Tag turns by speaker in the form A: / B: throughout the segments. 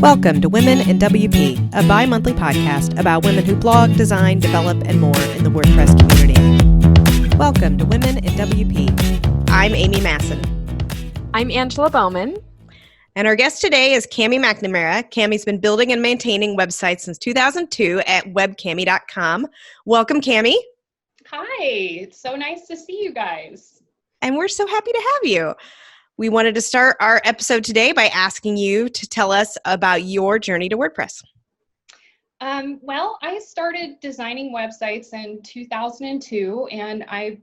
A: Welcome to Women in WP, a bi-monthly podcast about women who blog, design, develop, and more in the WordPress community. Welcome to Women in WP. I'm Amy Masson.
B: I'm Angela Bowman.
A: And our guest today is Cami MacNamara. Cami's been building and maintaining websites since 2002 at webcami.com. Welcome, Cami.
B: Hi, it's so nice to see you guys.
A: And we're so happy to have you. We wanted to start our episode today by asking you to tell us about your journey to WordPress.
B: Well, I started designing websites in 2002, and I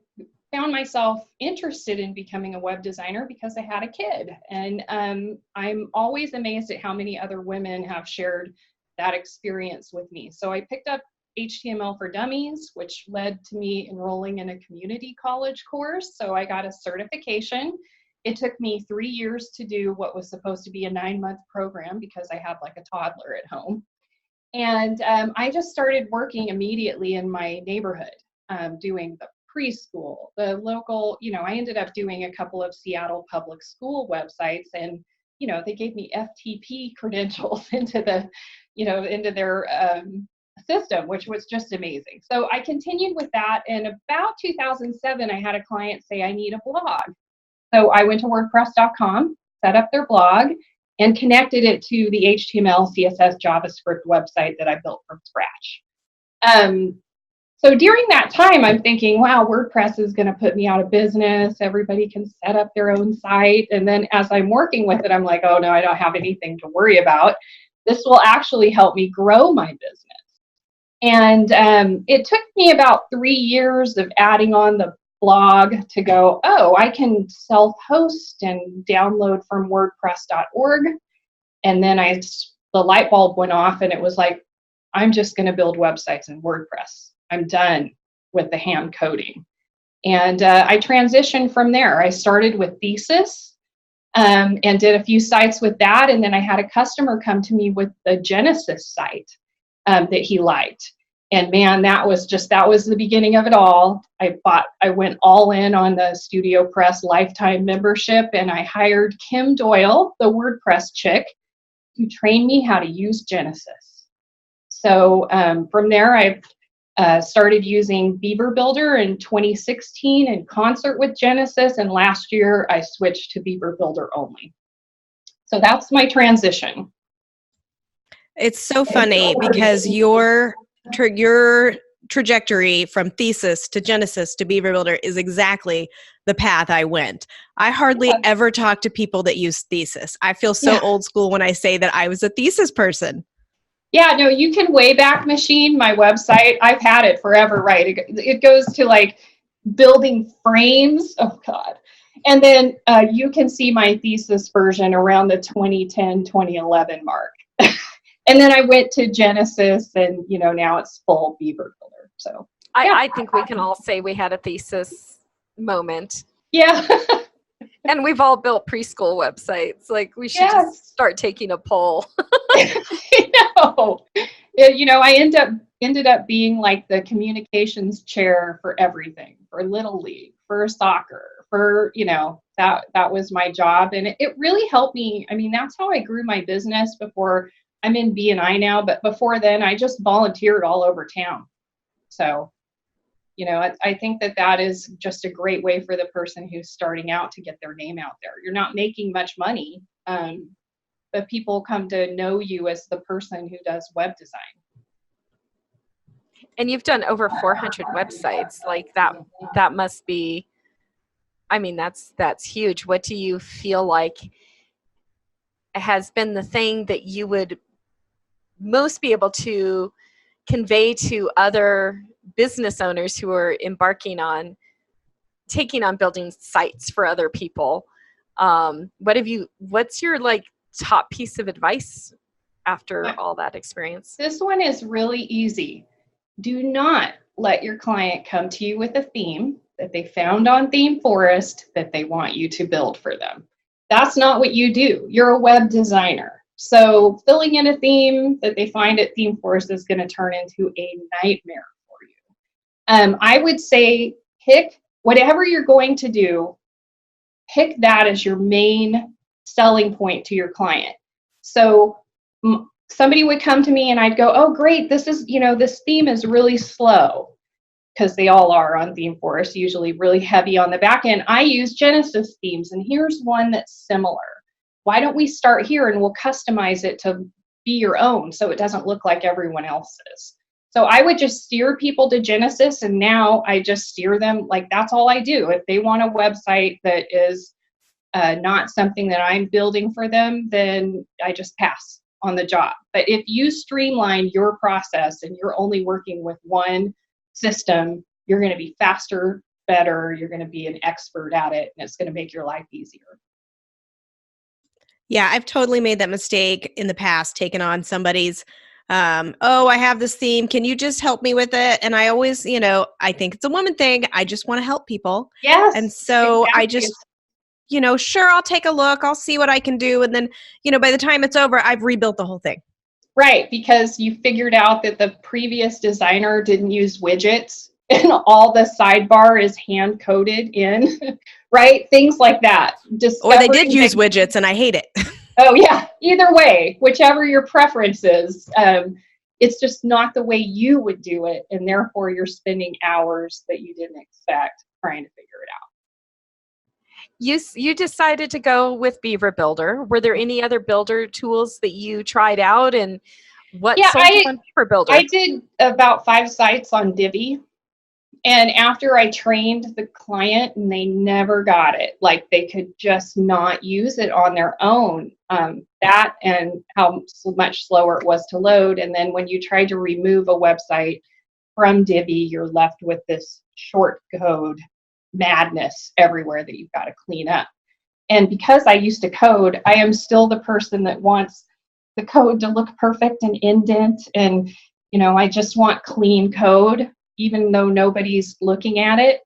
B: found myself interested in becoming a web designer because I had a kid. And I'm always amazed at how many other women have shared that experience with me. So I picked up HTML for Dummies, which led to me enrolling in a community college course. So I got a certification. It took me 3 years to do what was supposed to be a 9-month program because I had like a toddler at home. And I just started working immediately in my neighborhood, doing the preschool, the local, I ended up doing a couple of Seattle public school websites, and, they gave me FTP credentials into their system, which was just amazing. So I continued with that. And about 2007, I had a client say, I need a blog. So I went to WordPress.com, set up their blog, and connected it to the HTML, CSS, JavaScript website that I built from scratch. So during that time, I'm thinking, wow, WordPress is going to put me out of business. Everybody can set up their own site. And then as I'm working with it, I'm like, oh, no, I don't have anything to worry about. This will actually help me grow my business. And it took me about 3 years of adding on the blog to go, oh, I can self-host and download from WordPress.org. And then the light bulb went off, and it was like, I'm just going to build websites in WordPress. I'm done with the hand coding. And I transitioned from there. I started with Thesis and did a few sites with that. And then I had a customer come to me with the Genesis site that he liked. And man, that was the beginning of it all. I went all in on the Studio Press lifetime membership, and I hired Kim Doyle, the WordPress chick, to train me how to use Genesis. So from there, I started using Beaver Builder in 2016 in concert with Genesis, and last year I switched to Beaver Builder only. So that's my transition.
A: It's so funny because your trajectory from Thesis to Genesis to Beaver Builder is exactly the path I went. I hardly ever talk to people that use Thesis. I feel so old school when I say that I was a Thesis person.
B: Yeah, no, you can Wayback Machine my website. I've had it forever, right? It goes to like building frames. Oh, God. And then you can see my Thesis version around the 2010, 2011 mark. And then I went to Genesis, and, now it's full Beaver Builder. So
C: I think we can all say we had a Thesis moment.
B: Yeah.
C: And we've all built preschool websites. Like, we should just start taking a poll.
B: I know. I ended up being like the communications chair for everything, for Little League, for soccer, for, that was my job. And it really helped me. I mean, that's how I grew my business before. I'm in B&I now, but before then I just volunteered all over town. So, I think that is just a great way for the person who's starting out to get their name out there. You're not making much money, but people come to know you as the person who does web design.
C: And you've done over 400 websites. Like that must be, I mean, that's huge. What do you feel like has been the thing that you would most be able to convey to other business owners who are taking on building sites for other people? What's your top piece of advice after all that experience?
B: This one is really easy. Do not let your client come to you with a theme that they found on Theme Forest that they want you to build for them. That's not what you do. You're a web designer. So filling in a theme that they find at Theme Forest is going to turn into a nightmare for you. I would say pick whatever you're going to do, pick that as your main selling point to your client. So somebody would come to me and I'd go, oh, great, this is, this theme is really slow, because they all are on ThemeForest, usually really heavy on the back end. I use Genesis themes, and here's one that's similar. Why don't we start here and we'll customize it to be your own so it doesn't look like everyone else's. So I would just steer people to Genesis, and now I just steer them, like that's all I do. If they want a website that is not something that I'm building for them, then I just pass on the job. But if you streamline your process and you're only working with one system, you're going to be faster, better, you're going to be an expert at it, and it's going to make your life easier.
A: Yeah, I've totally made that mistake in the past, taken on somebody's, oh, I have this theme. Can you just help me with it? And I always, I think it's a woman thing. I just want to help people.
B: Yes.
A: And so
B: exactly.
A: I just, sure, I'll take a look. I'll see what I can do. And then, by the time it's over, I've rebuilt the whole thing.
B: Right, because you figured out that the previous designer didn't use widgets and all the sidebar is hand coded in, right? Things like that.
A: Or they did use widgets and I hate it.
B: Oh yeah, either way, whichever your preference is, it's just not the way you would do it, and therefore you're spending hours that you didn't expect trying to figure it out.
C: You decided to go with Beaver Builder. Were there any other builder tools that you tried out, and what sold you on Beaver Builder?
B: I did about 5 sites on Divi. And after I trained the client and they never got it, like they could just not use it on their own, that and how much slower it was to load. And then when you try to remove a website from Divi, you're left with this short code madness everywhere that you've got to clean up. And because I used to code, I am still the person that wants the code to look perfect and indent. And, I just want clean code, even though nobody's looking at it.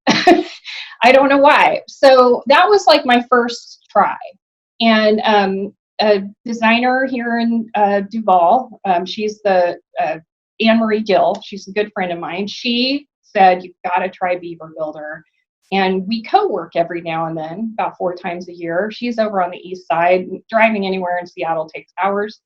B: I don't know why. So that was like my first try. And a designer here in Duval, she's the Anne-Marie Gill. She's a good friend of mine. She said, you've got to try Beaver Builder. And we co-work every now and then, about 4 times a year. She's over on the east side. Driving anywhere in Seattle takes hours.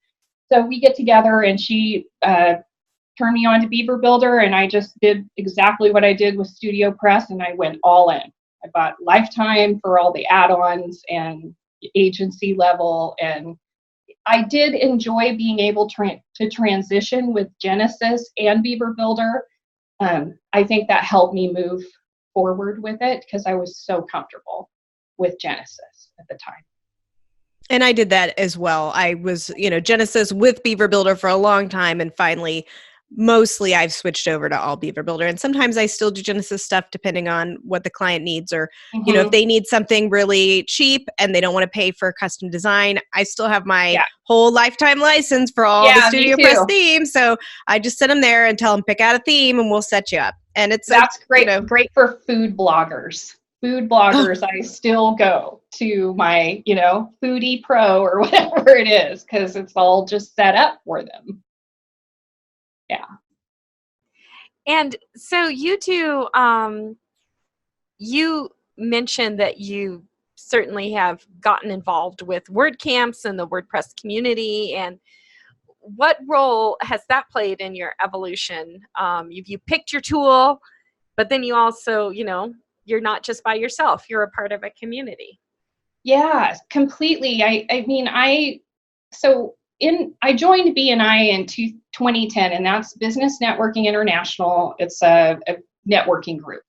B: So we get together, and she turned me on to Beaver Builder, and I just did exactly what I did with Studio Press, and I went all in. I bought lifetime for all the add-ons and agency level, and I did enjoy being able to transition with Genesis and Beaver Builder. I think that helped me move forward with it because I was so comfortable with Genesis at the time.
A: And I did that as well. I was, Genesis with Beaver Builder for a long time, and finally, mostly I've switched over to all Beaver Builder. And sometimes I still do Genesis stuff depending on what the client needs, or, if they need something really cheap and they don't want to pay for custom design, I still have my whole lifetime license for all the Studio Press themes. So I just send them there and tell them, pick out a theme and we'll set you up. And that's
B: great. Great for food bloggers. I still go to my, Foodie Pro or whatever it is, because it's all just set up for them. Yeah.
C: And so you do, you mentioned that you certainly have gotten involved with WordCamps and the WordPress community. And what role has that played in your evolution? You picked your tool, but then you also, you're not just by yourself. You're a part of a community.
B: Yeah, completely. I joined BNI in 2010, and that's Business Networking International. It's a networking group.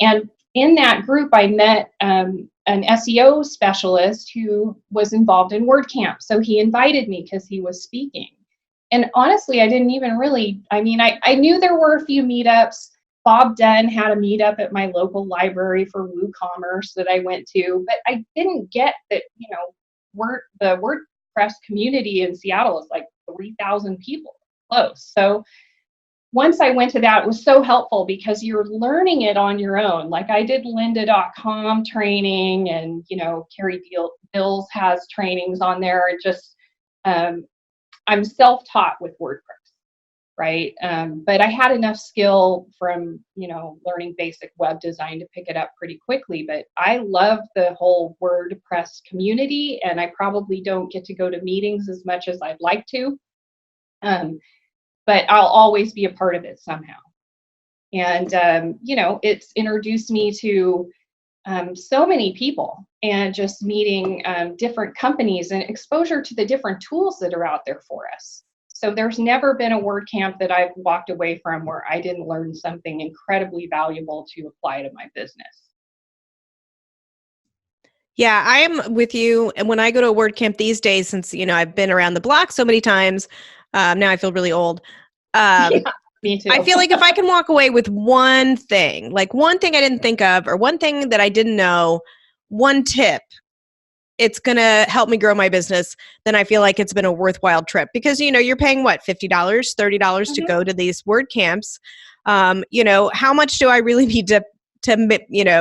B: And in that group, I met an SEO specialist who was involved in WordCamp. So he invited me because he was speaking. And honestly, I didn't even really, I knew there were a few meetups. Bob Dunn had a meetup at my local library for WooCommerce that I went to, but I didn't get that, the WordPress community in Seattle is like 3,000 people close. So once I went to that, it was so helpful because you're learning it on your own. Like I did lynda.com training, and, Carrie Bills has trainings on there. It just, I'm self-taught with WordPress. Right. But I had enough skill from, learning basic web design to pick it up pretty quickly. But I love the whole WordPress community, and I probably don't get to go to meetings as much as I'd like to. But I'll always be a part of it somehow. And, it's introduced me to so many people, and just meeting different companies and exposure to the different tools that are out there for us. So there's never been a WordCamp that I've walked away from where I didn't learn something incredibly valuable to apply to my business.
A: Yeah, I'm with you. And when I go to a WordCamp these days, since, I've been around the block so many times, now I feel really old.
B: Yeah, me too.
A: I feel like if I can walk away with one thing, like one thing I didn't think of, or one thing that I didn't know, one tip, it's going to help me grow my business, then I feel like it's been a worthwhile trip, because, you're paying what, $50, $30 to go to these WordCamps. How much do I really need to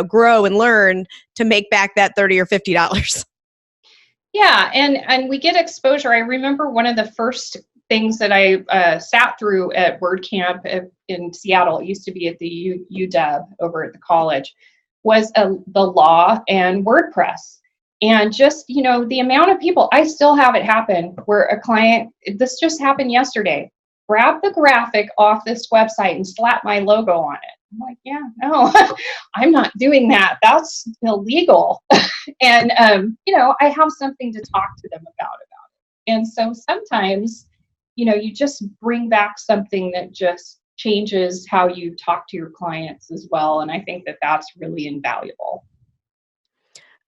A: grow and learn to make back that $30 or $50?
B: Yeah, and we get exposure. I remember one of the first things that I sat through at WordCamp in Seattle, it used to be at the UW over at the college, was the law and WordPress. And just, the amount of people, I still have it happen where a client, this just happened yesterday, grab the graphic off this website and slap my logo on it. I'm like, yeah, no, I'm not doing that. That's illegal. And, I have something to talk to them about it. And so sometimes, you just bring back something that just changes how you talk to your clients as well. And I think that that's really invaluable.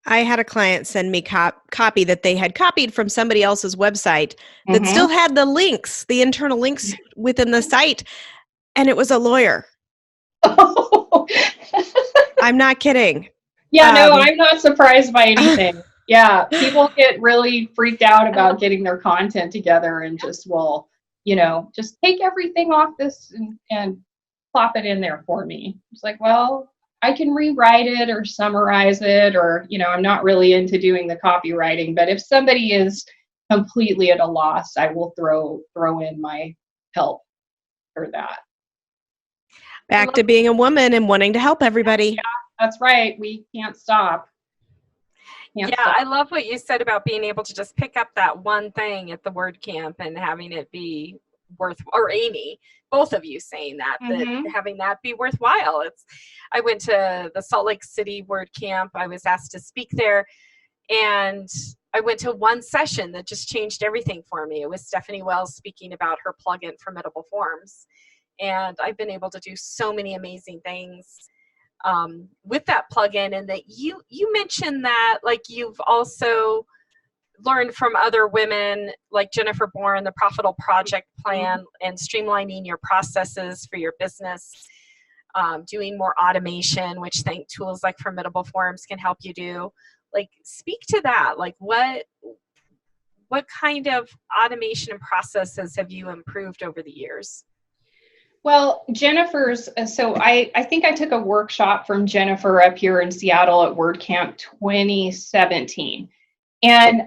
A: I had a client send me copy that they had copied from somebody else's website that still had the links, the internal links within the site, and it was a lawyer. I'm not kidding.
B: Yeah, no, I'm not surprised by anything. Yeah, people get really freaked out about getting their content together and just will, just take everything off this and plop it in there for me. It's like, well, I can rewrite it or summarize it, or, I'm not really into doing the copywriting, but if somebody is completely at a loss, I will throw in my help for that.
A: Back to being a woman and wanting to help everybody.
B: Yeah, that's right. We can't stop.
C: I love what you said about being able to just pick up that one thing at the WordCamp and having it be or Amy, both of you saying that having that be worthwhile. I went to the Salt Lake City WordCamp. I was asked to speak there, and I went to one session that just changed everything for me. It was Stephanie Wells speaking about her plugin Formidable Forms, and I've been able to do so many amazing things with that plugin. And that you mentioned that, like, you've also learned from other women like Jennifer Bourne, the Profitable Project Plan, and streamlining your processes for your business, doing more automation, which tools like Formidable Forms can help you do. Like, speak to that. Like, what kind of automation and processes have you improved over the years?
B: Well, Jennifer's, so I think I took a workshop from Jennifer up here in Seattle at WordCamp 2017. And,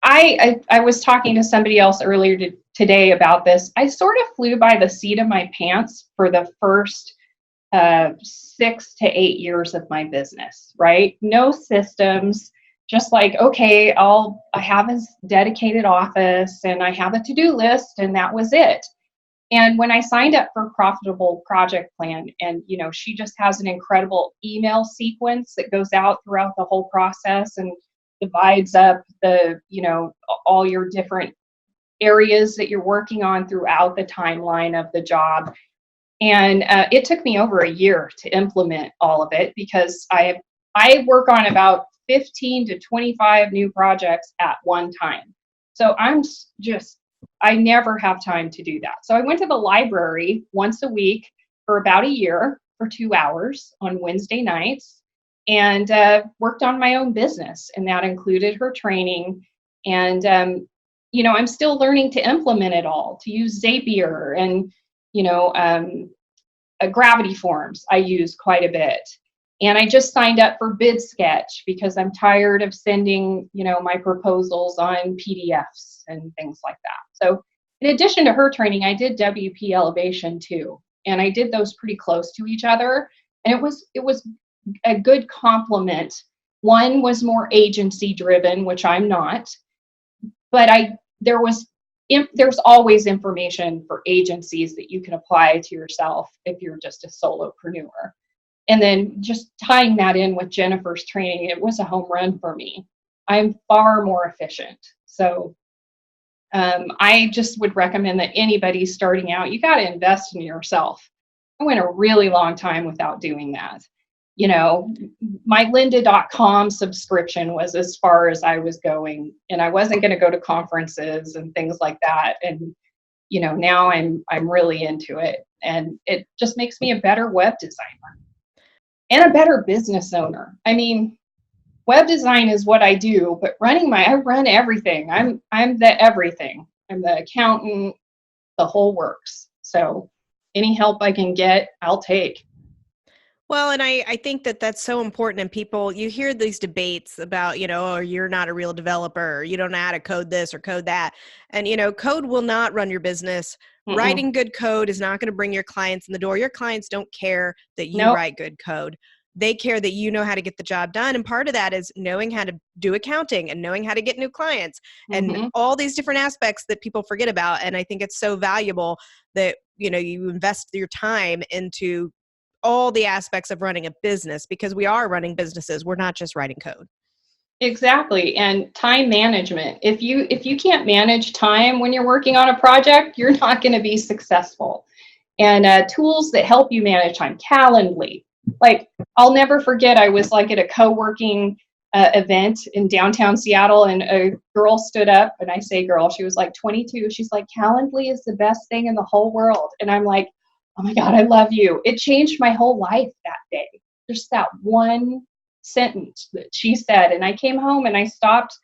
B: I was talking to somebody else earlier today about this. I sort of flew by the seat of my pants for the first 6 to 8 years of my business, right? No systems, just like, okay, I have a dedicated office and I have a to-do list, and that was it. And when I signed up for Profitable Project Plan, and, she just has an incredible email sequence that goes out throughout the whole process and divides up all your different areas that you're working on throughout the timeline of the job. And it took me over a year to implement all of it, because I work on about 15 to 25 new projects at one time. So I never have time to do that. So I went to the library once a week for about a year for 2 hours on Wednesday nights, and worked on my own business. And that included her training. And, I'm still learning to implement it all, to use Zapier and, Gravity Forms I use quite a bit. And I just signed up for Bid Sketch because I'm tired of sending, my proposals on PDFs and things like that. So in addition to her training, I did WP Elevation too. And I did those pretty close to each other. And it was a good complement. One was more agency driven, which I'm not. But there was there's always information for agencies that you can apply to yourself if you're just a solopreneur. And then just tying that in with Jennifer's training, it was a home run for me. I'm far more efficient. So I just would recommend that anybody starting out, you got to invest in yourself. I went a really long time without doing that. You know, my lynda.com subscription was as far as I was going, and I wasn't going to go to conferences and things like that. And, you know, now I'm really into it, and it just makes me a better web designer and a better business owner. I mean, web design is what I do, but I run everything. I'm the everything. I'm the accountant, the whole works. So any help I can get, I'll take.
A: Well, and I think that that's so important. And people, you hear these debates about, you know, or you're not a real developer, or you don't know how to code this or code that. And, you know, code will not run your business.
B: Mm-mm.
A: Writing good code is not going to bring your clients in the door. Your clients don't care that you
B: Nope.
A: write good code. They care that you know how to get the job done. And part of that is knowing how to do accounting and knowing how to get new clients and all these different aspects that people forget about. And I think it's so valuable that, you know, you invest your time into all the aspects of running a business, because we are running businesses. We're not just writing code.
B: Exactly. And time management. If you can't manage time when you're working on a project, you're not going to be successful. And tools that help you manage time, Calendly. Like, I'll never forget, I was like at a co-working event in downtown Seattle, and a girl stood up, and I say girl, she was like 22. She's like, Calendly is the best thing in the whole world. And I'm like, oh my God, I love you. It changed my whole life that day. Just that one sentence that she said. And I came home and I stopped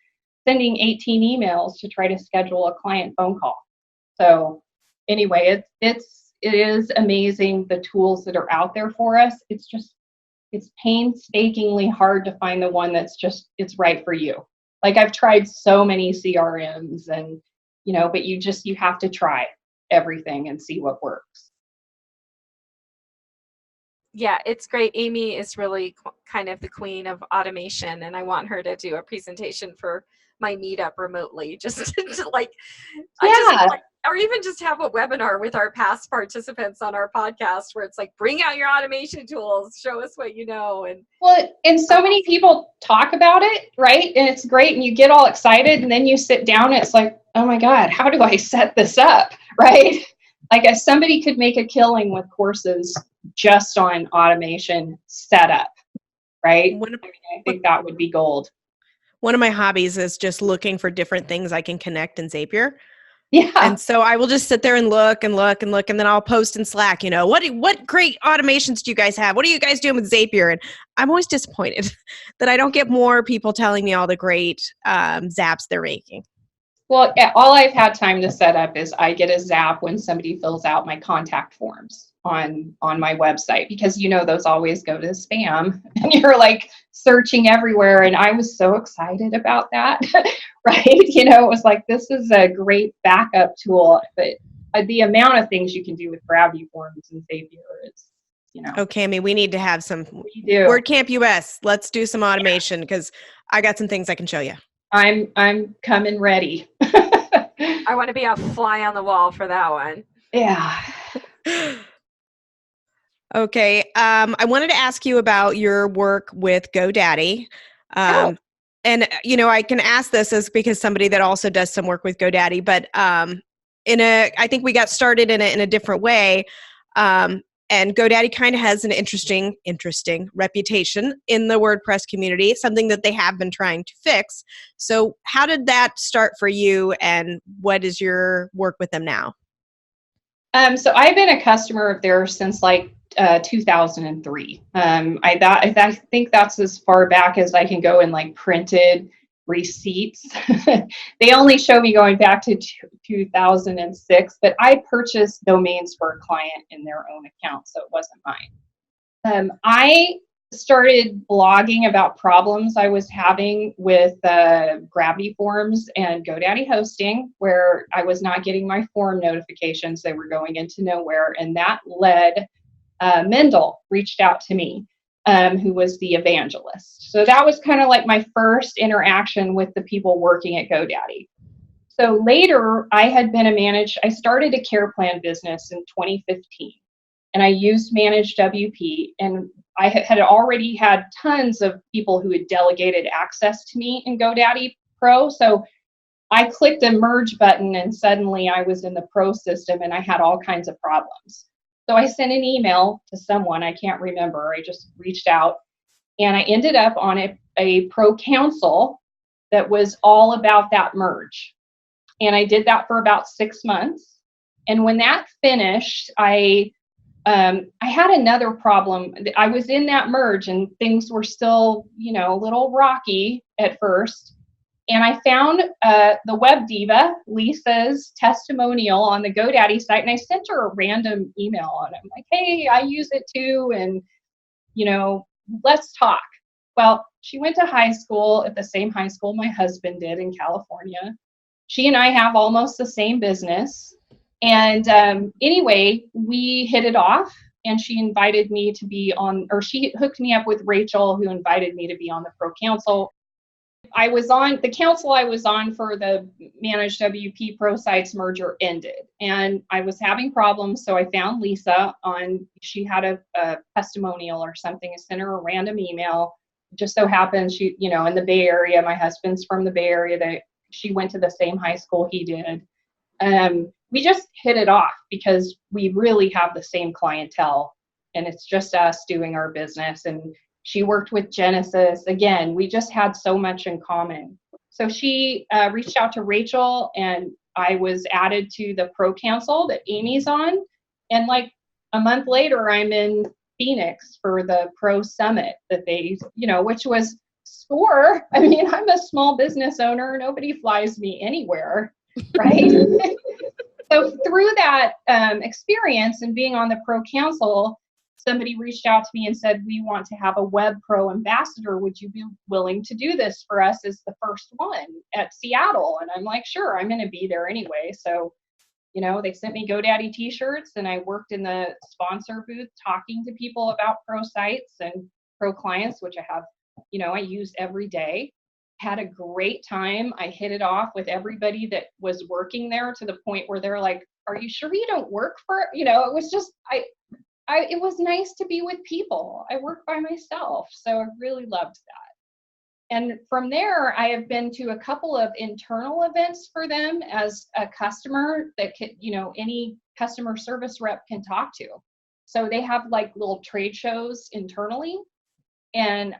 B: sending 18 emails to try to schedule a client phone call. So anyway, it is amazing, the tools that are out there for us. It's painstakingly hard to find the one that's it's right for you. Like, I've tried so many CRMs, and, you know, but you have to try everything and see what works.
C: Yeah, it's great. Amy is really kind of the queen of automation, and I want her to do a presentation for my meetup remotely, just to like, or even just have a webinar with our past participants on our podcast where it's like, bring out your automation tools, show us what you know.
B: And so many people talk about it, right? And it's great, and you get all excited, and then you sit down and it's like, oh my God, how do I set this up, right? Like, if somebody could make a killing with courses just on automation setup, right? I think that would be gold.
A: One of my hobbies is just looking for different things I can connect in Zapier.
B: Yeah.
A: And so I will just sit there and look and look and look, and then I'll post in Slack, you know, what great automations do you guys have? What are you guys doing with Zapier? And I'm always disappointed that I don't get more people telling me all the great zaps they're making.
B: Well, all I've had time to set up is I get a zap when somebody fills out my contact forms on my website, because, you know, those always go to spam and you're like searching everywhere. And I was so excited about that, right? You know, it was like, this is a great backup tool, but the amount of things you can do with Gravity Forms and Zapier is, you know.
A: Oh, Cami, we need to have some
B: do.
A: WordCamp US. Let's do some automation, because I got some things I can show you.
B: I'm coming ready.
C: I want to be a fly on the wall for that one.
B: Yeah.
A: Okay. I wanted to ask you about your work with GoDaddy. And, you know, I can ask this as because somebody that also does some work with GoDaddy, but I think we got started in a different way. And GoDaddy kind of has an interesting reputation in the WordPress community, something that they have been trying to fix. So how did that start for you, and what is your work with them now?
B: So I've been a customer of theirs since like 2003. I think that's as far back as I can go in like printed receipts. They only show me going back to 2006, but I purchased domains for a client in their own account, so it wasn't mine. I started blogging about problems I was having with Gravity Forms and GoDaddy hosting, where I was not getting my form notifications. They were going into nowhere, and that led Mendel reached out to me, who was the evangelist. So that was kind of like my first interaction with the people working at GoDaddy. So later, I started a care plan business in 2015, and I used Managed WP, and I had already had tons of people who had delegated access to me in GoDaddy Pro. So I clicked a merge button, and suddenly I was in the Pro system, and I had all kinds of problems. So I sent an email to someone, I can't remember, I just reached out, and I ended up on a Pro Council that was all about that merge. And I did that for about 6 months. And when that finished, I had another problem. I was in that merge, and things were still, a little rocky at first. And I found the web diva, Lisa's testimonial on the GoDaddy site, and I sent her a random email on it. I'm like, hey, I use it too, and, let's talk. Well, she went to high school at the same high school my husband did in California. She and I have almost the same business. And anyway, we hit it off, and she invited me to be on, or she hooked me up with Rachel, who invited me to be on the Pro Council. I was on the council I was on for the Managed WP Pro Sites merger ended, and I was having problems. So I found Lisa she had a testimonial or something. I sent her a random email. Just so happens she, in the Bay Area, my husband's from the Bay Area, she went to the same high school he did. We just hit it off because we really have the same clientele, and it's just us doing our business. And she worked with Genesis. Again, we just had so much in common. So she reached out to Rachel, and I was added to the Pro Council that Amy's on. And like a month later, I'm in Phoenix for the Pro Summit that they, which was SCORE. I mean, I'm a small business owner. Nobody flies me anywhere, right? So through that experience and being on the Pro Council, somebody reached out to me and said, we want to have a Web Pro ambassador. Would you be willing to do this for us as the first one at Seattle? And I'm like, sure, I'm going to be there anyway. So, they sent me GoDaddy t-shirts, and I worked in the sponsor booth talking to people about Pro sites and Pro clients, which I have, I use every day. Had a great time. I hit it off with everybody that was working there to the point where they're like, are you sure you don't work for, it was just, it was nice to be with people. I work by myself, so I really loved that. And from there, I have been to a couple of internal events for them as a customer that could, any customer service rep can talk to. So they have like little trade shows internally. And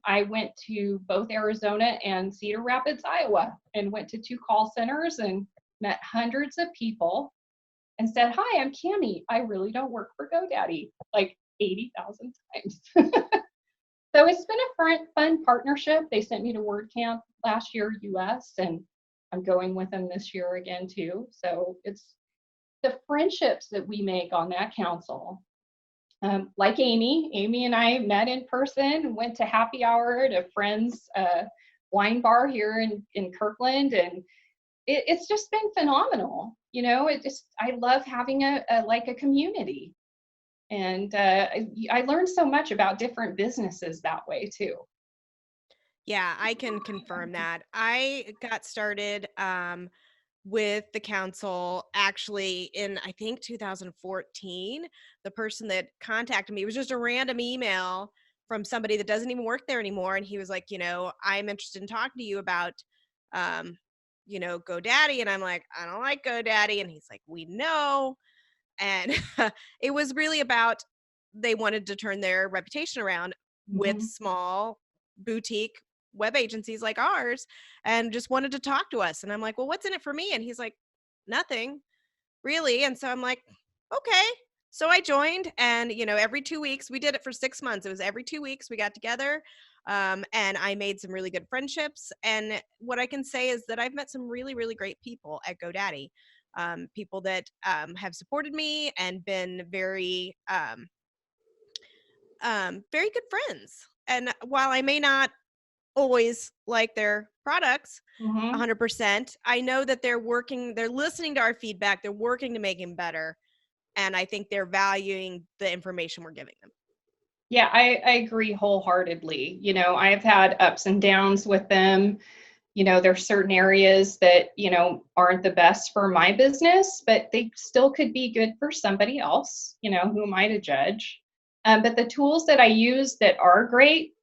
B: I went to both Arizona and Cedar Rapids, Iowa, and went to 2 call centers and met hundreds of people and said, hi, I'm Cami. I really don't work for GoDaddy, like 80,000 times. So it's been a fun partnership. They sent me to WordCamp last year, US, and I'm going with them this year again, too. So it's the friendships that we make on that council. Like Amy and I met in person, went to happy hour at a friend's wine bar here in Kirkland, and it's just been phenomenal. I love having a community, and I learned so much about different businesses that way too.
A: Yeah, I can confirm that. I got started with the council actually in, I think, 2014. The person that contacted me was just a random email from somebody that doesn't even work there anymore. And he was like, I'm interested in talking to you about, GoDaddy. And I'm like, I don't like GoDaddy. And he's like, we know. And it was really about, they wanted to turn their reputation around with small boutique web agencies like ours, and just wanted to talk to us. And I'm like, well, what's in it for me? And he's like, nothing really. And so I'm like, okay. So I joined, and every 2 weeks, we did it for 6 months. It was every 2 weeks we got together, and I made some really good friendships. And what I can say is that I've met some really, really great people at GoDaddy, people that have supported me and been very very good friends. And while I may not always like their products 100%, I know that they're listening to our feedback, they're working to make them better, and I think they're valuing the information we're giving them.
B: Yeah, I agree wholeheartedly. I've had ups and downs with them. There's certain areas that, aren't the best for my business, but they still could be good for somebody else, who am I to judge? But the tools that I use that are great,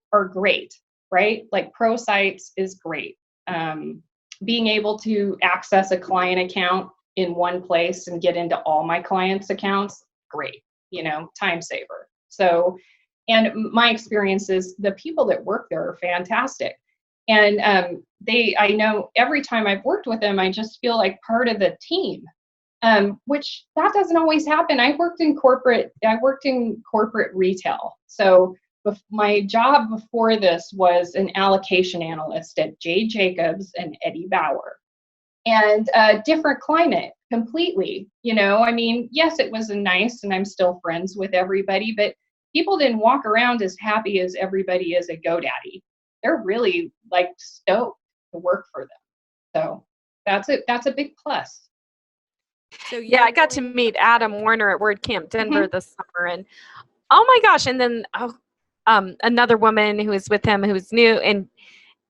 B: right? Like Pro Sites is great. Being able to access a client account in one place and get into all my clients' accounts, great, time saver. So, and my experience is the people that work there are fantastic. And I know every time I've worked with them, I just feel like part of the team, which that doesn't always happen. I worked in corporate retail. So my job before this was an allocation analyst at J. Jacobs and Eddie Bauer, and a different climate completely. Yes, it was nice, and I'm still friends with everybody, but people didn't walk around as happy as everybody is at GoDaddy. They're really like stoked to work for them. So that's a big plus.
C: So yeah, I got to meet Adam Warner at WordCamp Denver this summer, and oh my gosh! And then another woman who was with him who was new, and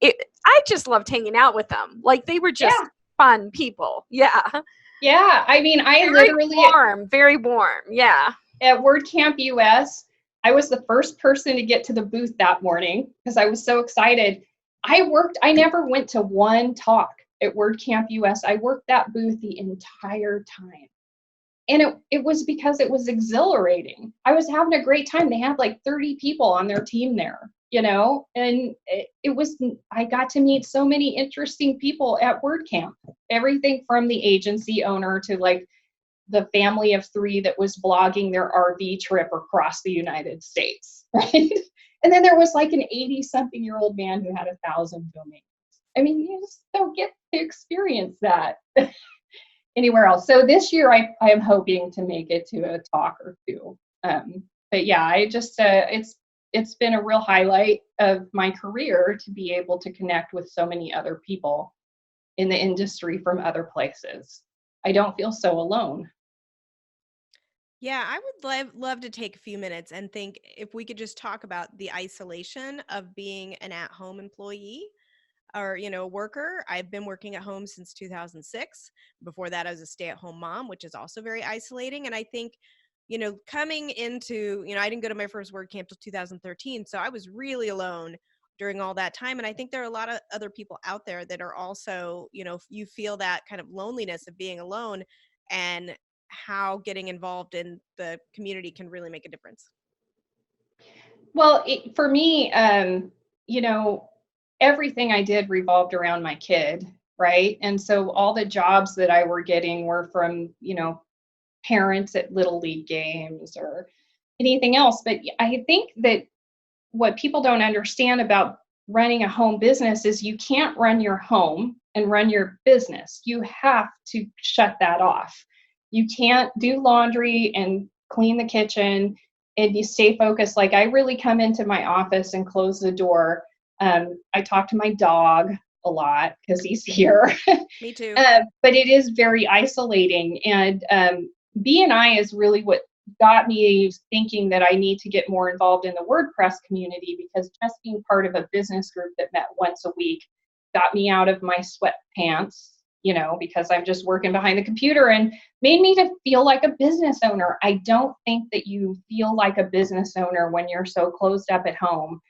C: I just loved hanging out with them. Like they were just fun people. Yeah.
B: Yeah. I
C: very warm. Yeah.
B: At WordCamp US, I was the first person to get to the booth that morning because I was so excited. I never went to one talk at WordCamp US. I worked that booth the entire time. And it was because it was exhilarating. I was having a great time. They had like 30 people on their team there, and I got to meet so many interesting people at WordCamp. Everything from the agency owner to like the family of 3 that was blogging their RV trip across the United States, right? And then there was like an 80-something-year-old man who had 1,000 domains. I mean, you just don't get to experience that anywhere else. So this year I am hoping to make it to a talk or two. But yeah, I just, it's been a real highlight of my career to be able to connect with so many other people in the industry from other places. I don't feel so alone.
A: Yeah, I would love to take a few minutes and think if we could just talk about the isolation of being an at-home employee or, a worker. I've been working at home since 2006. Before that, I was a stay-at-home mom, which is also very isolating. And I think, coming into, I didn't go to my first WordCamp till 2013. So I was really alone during all that time. And I think there are a lot of other people out there that are also, you feel that kind of loneliness of being alone and how getting involved in the community can really make a difference.
B: Well, for me, everything I did revolved around my kid, right? And so all the jobs that I were getting were from, parents at Little League games or anything else. But I think that what people don't understand about running a home business is you can't run your home and run your business. You have to shut that off. You can't do laundry and clean the kitchen and you stay focused. Like I really come into my office and close the door. I talk to my dog a lot because he's here.
A: Me too.
B: But it is very isolating. And B&I is really what got me thinking that I need to get more involved in the WordPress community, because just being part of a business group that met once a week got me out of my sweatpants, because I'm just working behind the computer, and made me to feel like a business owner. I don't think that you feel like a business owner when you're so closed up at home.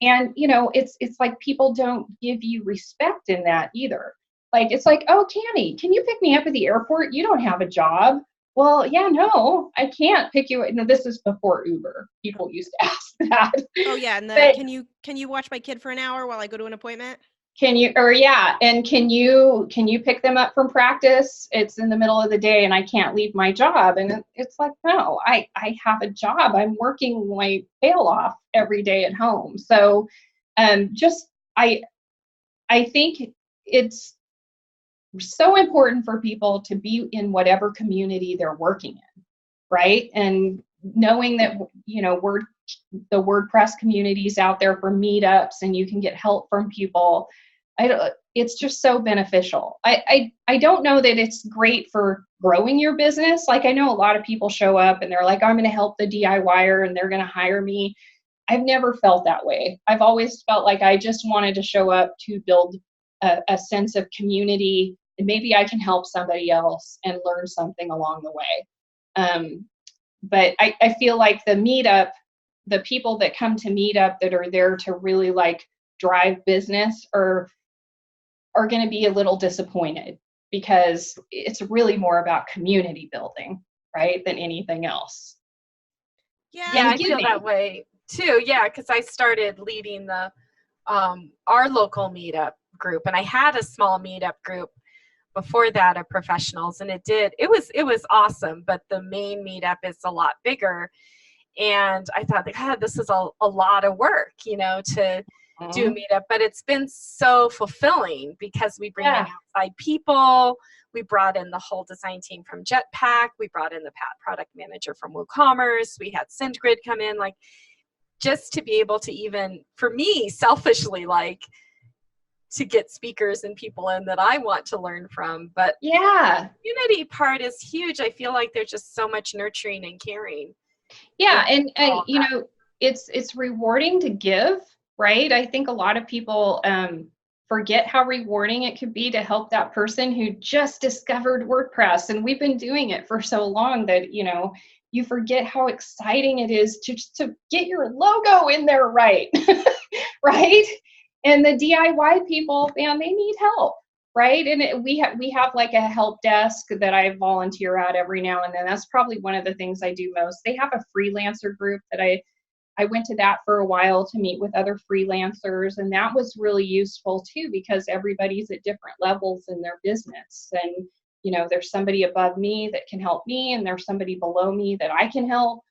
B: And, it's like people don't give you respect in that either. Like, it's like, oh, Cami, can you pick me up at the airport? You don't have a job. Well, yeah, no, I can't pick you. No, this is before Uber. People used to ask that.
A: Oh yeah, and can you watch my kid for an hour while I go to an appointment?
B: Can you pick them up from practice? It's in the middle of the day and I can't leave my job. And it's like, no, I have a job. I'm working my tail off every day at home. So I think it's so important for people to be in whatever community they're working in, right? And knowing that, the WordPress community is out there for meetups and you can get help from people. It's just so beneficial. I don't know that it's great for growing your business. Like I know a lot of people show up and they're like, I'm going to help the DIYer and they're going to hire me. I've never felt that way. I've always felt like I just wanted to show up to build a sense of community, and maybe I can help somebody else and learn something along the way. But I feel like the people that come to meetup that are there to really like drive business are going to be a little disappointed, because it's really more about community building, right, than anything else.
A: Yeah,
C: Yeah, I
B: giving.
C: feel that way too. Yeah, because I started leading the our local meetup group, and I had a small meetup group before that of professionals, and it was awesome. But the main meetup is a lot bigger, and I thought, God, this is a lot of work, to do a meetup. But it's been so fulfilling because we bring in outside people. We brought in the whole design team from Jetpack. We brought in the product manager from WooCommerce. We had SendGrid come in, like, just to be able to, even for me selfishly, like, to get speakers and people in that I want to learn from. But
B: yeah,
C: the community part is huge. I feel like there's just so much nurturing and caring.
B: Yeah, and it's rewarding to give, right? I think a lot of people forget how rewarding it could be to help that person who just discovered WordPress, and we've been doing it for so long that you forget how exciting it is to get your logo in there right, right? And the DIY people, man, they need help. Right. And we have like a help desk that I volunteer at every now and then. That's probably one of the things I do most. They have a freelancer group that I went to that for a while to meet with other freelancers. And that was really useful too, because everybody's at different levels in their business. And, there's somebody above me that can help me, and there's somebody below me that I can help.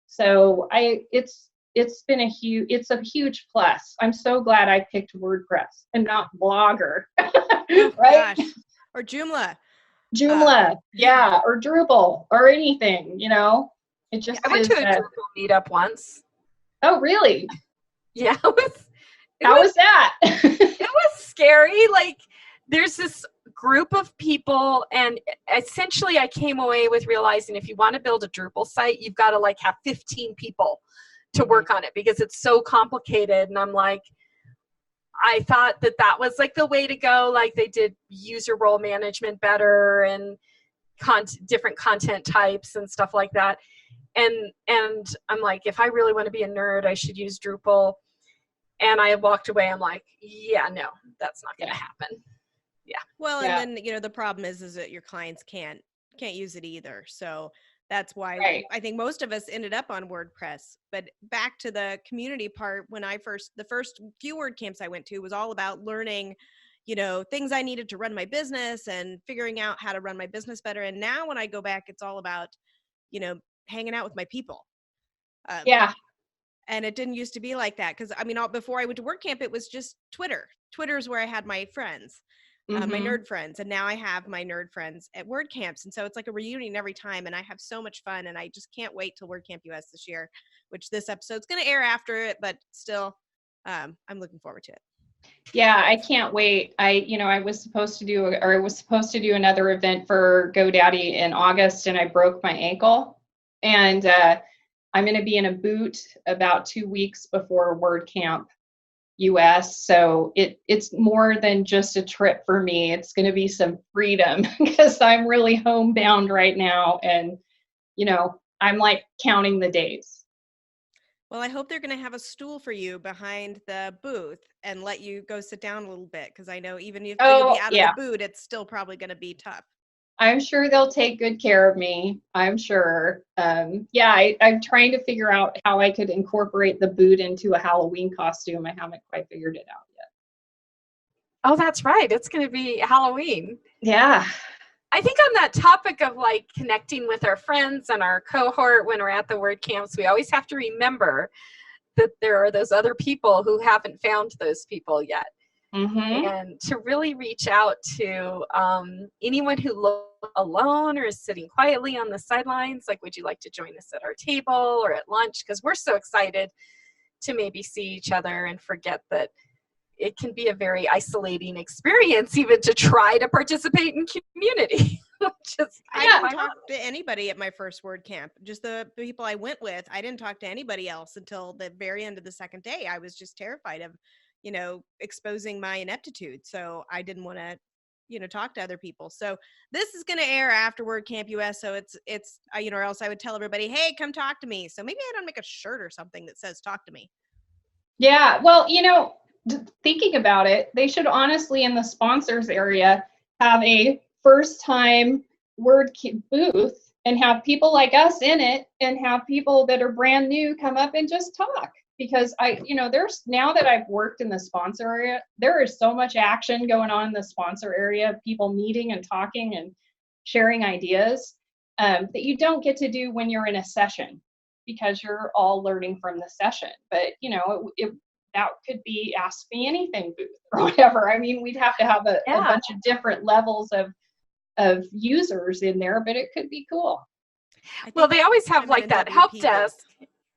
B: So it's a huge plus. I'm so glad I picked WordPress and not Blogger. Right?
A: Gosh. Or Joomla.
B: Joomla, yeah, or Drupal, or anything, It just
C: I went
B: is.
C: to a Drupal meetup once.
B: Oh, really?
C: Yeah,
B: How was that?
C: It was scary. Like, there's this group of people, and essentially I came away with realizing if you want to build a Drupal site, you've got to like have 15 people to work on it, because it's so complicated. And I'm like, I thought that was like the way to go. Like, they did user role management better, and different content types and stuff like that. And I'm like, if I really want to be a nerd, I should use Drupal. And I walked away. I'm like, yeah, no, that's not going to happen. Yeah.
A: Well, and then the problem is that your clients can't use it either. So that's why I think most of us ended up on WordPress. But back to the community part, when the first few WordCamps I went to was all about learning, things I needed to run my business and figuring out how to run my business better. And now when I go back, it's all about, hanging out with my people. And it didn't used to be like that, because before I went to WordCamp, it was just Twitter. Twitter is where I had my friends. My nerd friends, and now I have my nerd friends at WordCamps, and so it's like a reunion every time, and I have so much fun, and I just can't wait till WordCamp US this year, which this episode's going to air after it, but still, I'm looking forward to it.
B: Yeah, I can't wait. I was supposed to do another event for GoDaddy in August, and I broke my ankle, and I'm going to be in a boot about 2 weeks before WordCamp US. So it's more than just a trip for me. It's going to be some freedom, because I'm really homebound right now. And, I'm like counting the days.
A: Well, I hope they're going to have a stool for you behind the booth and let you go sit down a little bit, because I know even if you'll be out of the boot, it's still probably going to be tough.
B: I'm sure they'll take good care of me. I'm sure. I'm trying to figure out how I could incorporate the boot into a Halloween costume. I haven't quite figured it out yet.
C: Oh, that's right. It's going to be Halloween.
B: Yeah.
C: I think on that topic of like connecting with our friends and our cohort when we're at the WordCamps, we always have to remember that there are those other people who haven't found those people yet. And to really reach out to anyone who looks alone or is sitting quietly on the sidelines, like, would you like to join us at our table or at lunch? Because we're so excited to maybe see each other and forget that it can be a very isolating experience even to try to participate in community.
A: I didn't talk to anybody at my first WordCamp, just the people I went with. I didn't talk to anybody else until the very end of the second day. I was just terrified of exposing my ineptitude. So I didn't want to, talk to other people. So this is going to air after WordCamp US. So it's or else I would tell everybody, hey, come talk to me. So maybe I don't make a shirt or something that says talk to me.
B: Yeah, well, thinking about it, they should honestly in the sponsors area have a first time booth and have people like us in it and have people that are brand new come up and just talk. Because there's, now that I've worked in the sponsor area, there is so much action going on in the sponsor area, people meeting and talking and sharing ideas that you don't get to do when you're in a session, because you're all learning from the session. But that could be Ask Me Anything booth or whatever. I mean, we'd have to have a bunch of different levels of users in there, but it could be cool.
C: Well, they always have like that help desk.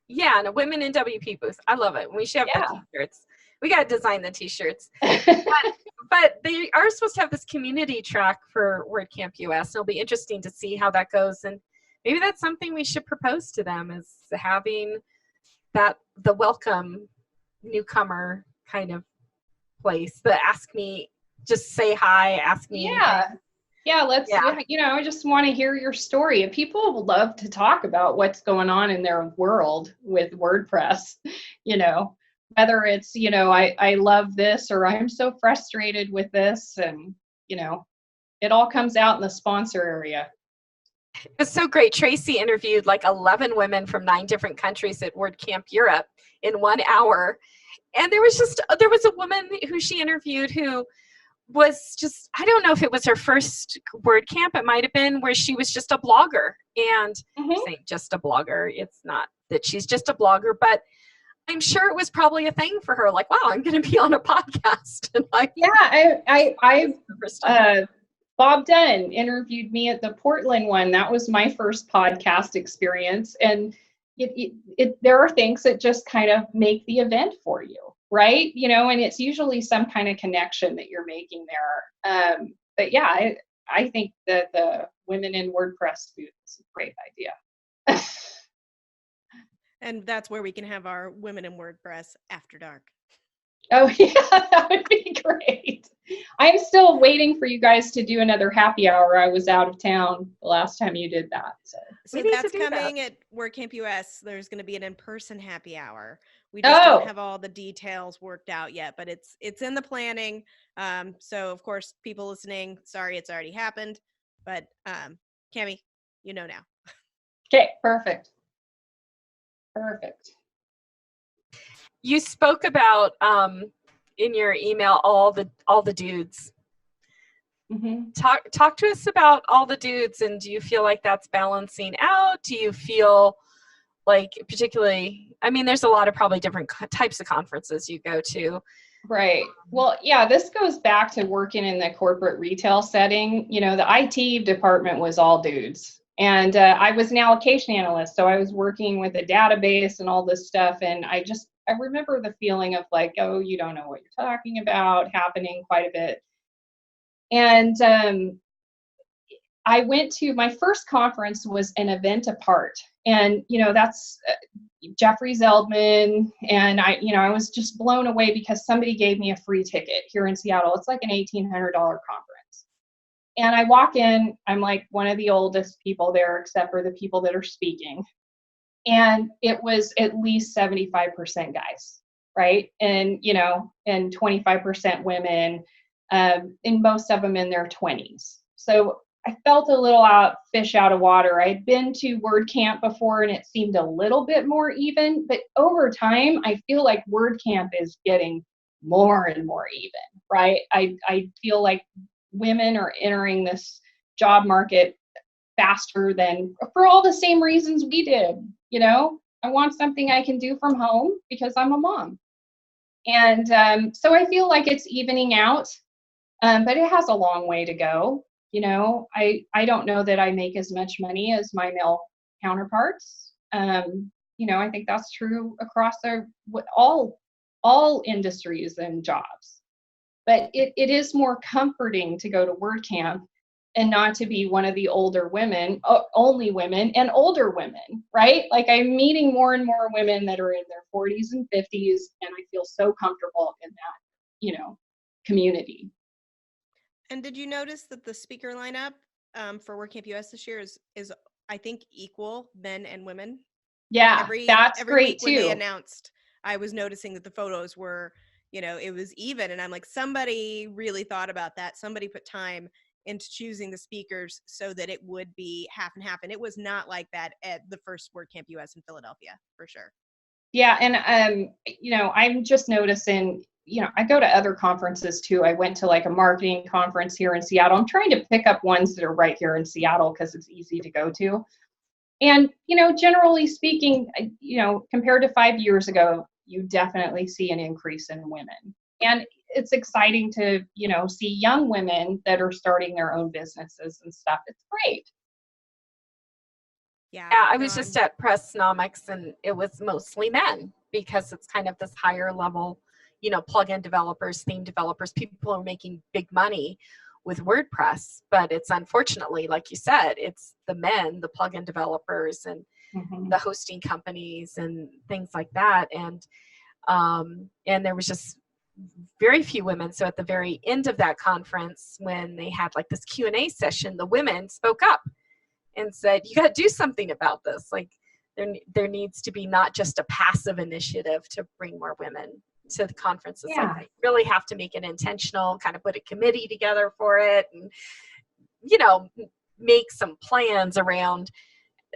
C: Yeah, and a women in WP booth. I love it. We should have the t-shirts. We got to design the t-shirts. but they are supposed to have this community track for WordCamp US. It'll be interesting to see how that goes. And maybe that's something we should propose to them, is having the welcome newcomer kind of place. The ask me, just say hi, ask me anything.
B: I just want to hear your story. And people love to talk about what's going on in their world with WordPress, whether it's, I love this, or I'm so frustrated with this. And, it all comes out in the sponsor area.
C: It's so great. Tracy interviewed like 11 women from 9 different countries at WordCamp Europe in 1 hour. And there was a woman who she interviewed who was just, I don't know if it was her first WordCamp, it might have been, where she was just a blogger. And saying just a blogger, it's not that she's just a blogger, but I'm sure it was probably a thing for her. Like, wow, I'm going to be on a podcast. And
B: Bob Dunn interviewed me at the Portland one. That was my first podcast experience. And there are things that just kind of make the event for you, right? And it's usually some kind of connection that you're making there. But yeah, I think that the Women in WordPress booth is a great idea.
A: And that's where we can have our Women in WordPress after dark.
B: Oh yeah, that would be great. I'm still waiting for you guys to do another happy hour. I was out of town the last time you did that.
A: So that's coming at WordCamp US. There's going to be an in-person happy hour. We just don't have all the details worked out yet, but it's in the planning. So of course, people listening, sorry, it's already happened. But Cami, now.
B: Okay, perfect. Perfect.
C: You spoke about in your email all the dudes. Mm-hmm. Talk to us about all the dudes, and do you feel like that's balancing out? Do you feel like, particularly, I mean, there's a lot of probably different types of conferences you go to.
B: Right. Well, yeah, this goes back to working in the corporate retail setting. The IT department was all dudes. And I was an allocation analyst, so I was working with a database and all this stuff. And I remember the feeling of like, oh, you don't know what you're talking about, happening quite a bit. And I went to my first conference was an event apart. And, that's Jeffrey Zeldman. And I was just blown away because somebody gave me a free ticket here in Seattle. It's like an $1,800 conference. And I walk in, I'm like one of the oldest people there, except for the people that are speaking. And it was at least 75% guys, right? And, and 25% women, and most of them in their 20s. So I felt a little fish out of water. I'd been to WordCamp before and it seemed a little bit more even, but over time, I feel like WordCamp is getting more and more even, right? I feel like women are entering this job market faster than, for all the same reasons we did. I want something I can do from home because I'm a mom. And so I feel like it's evening out, but it has a long way to go. I don't know that I make as much money as my male counterparts. I think that's true across all industries and jobs. But it is more comforting to go to WordCamp and not to be one of the older women, only women and older women, right? Like I'm meeting more and more women that are in their 40s and 50s, and I feel so comfortable in that, community.
A: And did you notice that the speaker lineup for WordCamp US this year is I think equal men and women?
B: Yeah, that's
A: Every
B: great
A: week when they
B: too.
A: announced, I was noticing that the photos were, it was even, and I'm like, somebody really thought about that. Somebody put time into choosing the speakers so that it would be half and half, and it was not like that at the first WordCamp US in Philadelphia, for sure.
B: Yeah, and I'm just noticing, I go to other conferences too. I went to like a marketing conference here in Seattle. I'm trying to pick up ones that are right here in Seattle because it's easy to go to. And, generally speaking, compared to 5 years ago, you definitely see an increase in women. And it's exciting to, see young women that are starting their own businesses and stuff. It's great.
A: Yeah,
C: I was just at Pressnomics, and it was mostly men because it's kind of this higher level, plugin developers, theme developers, people who are making big money with WordPress. But it's unfortunately, like you said, it's the men, the plugin developers, and the hosting companies and things like that. And there was just very few women. So at the very end of that conference, when they had like this Q&A session, the women spoke up and said, you got to do something about this. Like there needs to be not just a passive initiative to bring more women to the conferences.
B: Yeah.
C: Like they really have to make it intentional, kind of put a committee together for it, and make some plans around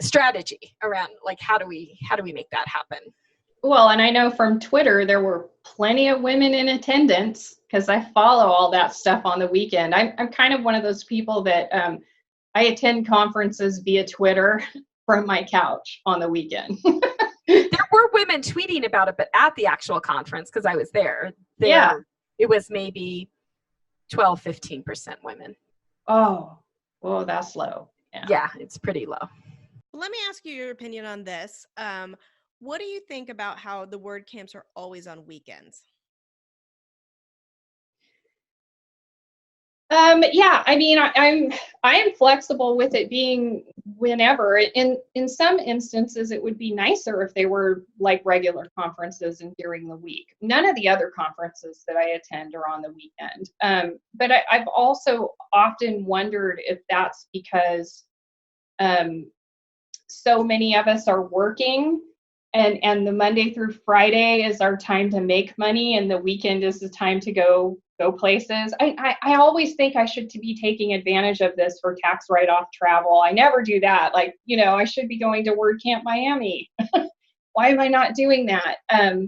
C: strategy around like how do we make that happen.
B: Well, and I know from Twitter there were plenty of women in attendance because I follow all that stuff on the weekend. I'm kind of one of those people that I attend conferences via Twitter from my couch on the weekend.
C: There were women tweeting about it, but at the actual conference, because I was there, it was maybe 12-15% women.
B: Oh, that's low.
C: Yeah, it's pretty low.
A: Let me ask you your opinion on this. What do you think about how the WordCamps are always on weekends?
B: Yeah, I mean, I'm flexible with it being whenever. In some instances, it would be nicer if they were like regular conferences and during the week. None of the other conferences that I attend are on the weekend. But I've also often wondered if that's because so many of us are working, and the Monday through Friday is our time to make money, and the weekend is the time to go places. I always think I should be taking advantage of this for tax write-off travel. I never do that. Like, I should be going to WordCamp Miami. Why am I not doing that? To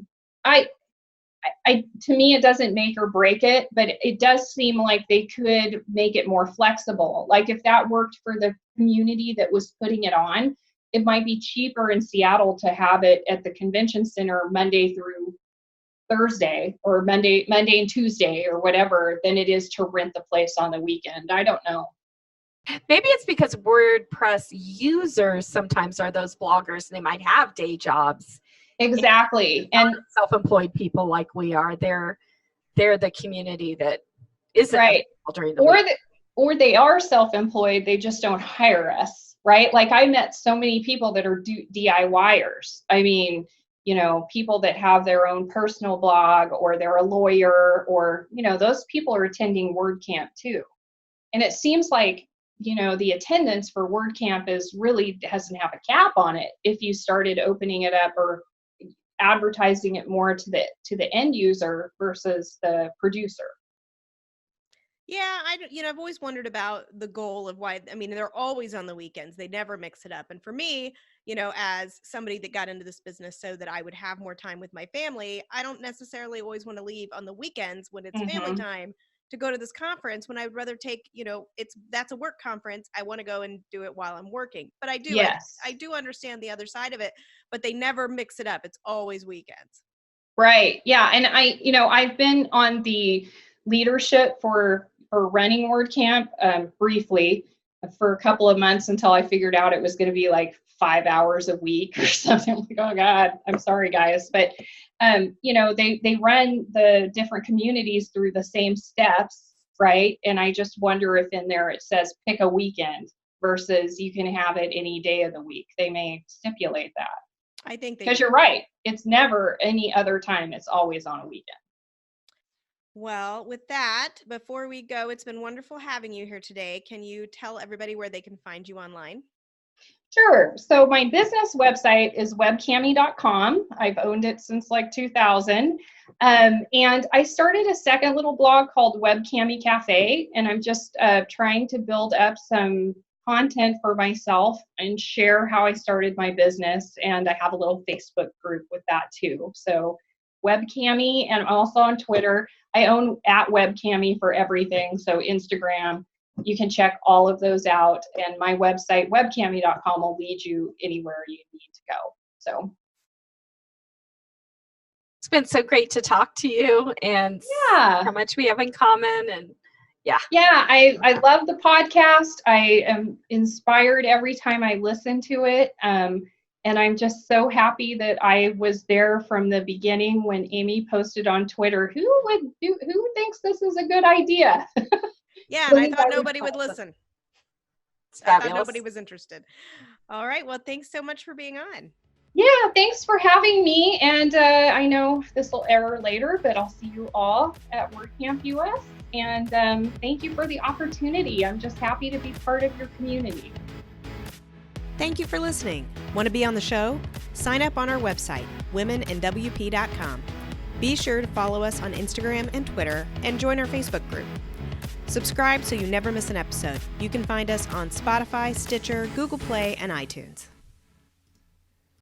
B: me, it doesn't make or break it, but it does seem like they could make it more flexible. Like if that worked for the community that was putting it on, it might be cheaper in Seattle to have it at the convention center Monday through Thursday, or Monday and Tuesday or whatever, than it is to rent the place on the weekend. I don't know.
C: Maybe it's because WordPress users sometimes are those bloggers, and they might have day jobs.
B: Exactly. And
C: self-employed people like we are, they're the community that isn't
B: right
C: during the week.
B: Or they are self-employed, they just don't hire us, right? Like I met so many people that are DIYers. I mean, people that have their own personal blog, or they're a lawyer, or, those people are attending WordCamp too. And it seems like, the attendance for WordCamp doesn't have a cap on it if you started opening it up or advertising it more to the end user versus the producer.
A: Yeah, I've always wondered about the goal of why. I mean, they're always on the weekends. They never mix it up. And for me, as somebody that got into this business so that I would have more time with my family, I don't necessarily always want to leave on the weekends when it's family time to go to this conference, when I would rather take, that's a work conference. I want to go and do it while I'm working. But I do,
B: yes.
A: I do understand the other side of it, but they never mix it up. It's always weekends.
B: Right. Yeah. And I've been on the leadership for running WordCamp briefly for a couple of months until I figured out it was going to be like 5 hours a week or something. I'm like, oh God, I'm sorry guys. But, they run the different communities through the same steps, right? And I just wonder if in there it says pick a weekend versus you can have it any day of the week. They may stipulate that.
A: I think
B: because you're right. It's never any other time. It's always on a weekend.
A: Well, with that, before we go, it's been wonderful having you here today. Can you tell everybody where they can find you online?
B: Sure. So my business website is webcami.com. I've owned it since like 2000. And I started a second little blog called Web Cami Cafe, and I'm just trying to build up some content for myself and share how I started my business. And I have a little Facebook group with that too. So Web Cami, and also on Twitter. I own @WebCami for everything. So Instagram, you can check all of those out. And my website, webcami.com, will lead you anywhere you need to go. So
C: it's been so great to talk to you, and how much we have in common. And yeah,
B: I love the podcast. I am inspired every time I listen to it. And I'm just so happy that I was there from the beginning when Amy posted on Twitter, who thinks this is a good idea?
A: Yeah, and I thought nobody would listen. I thought nobody was interested. All right. Well, thanks so much for being on.
B: Yeah, thanks for having me. And I know this will air later, but I'll see you all at WordCamp US. And thank you for the opportunity. I'm just happy to be part of your community.
A: Thank you for listening. Want to be on the show? Sign up on our website, womennwp.com. Be sure to follow us on Instagram and Twitter, and join our Facebook group. Subscribe so you never miss an episode. You can find us on Spotify, Stitcher, Google Play, and iTunes.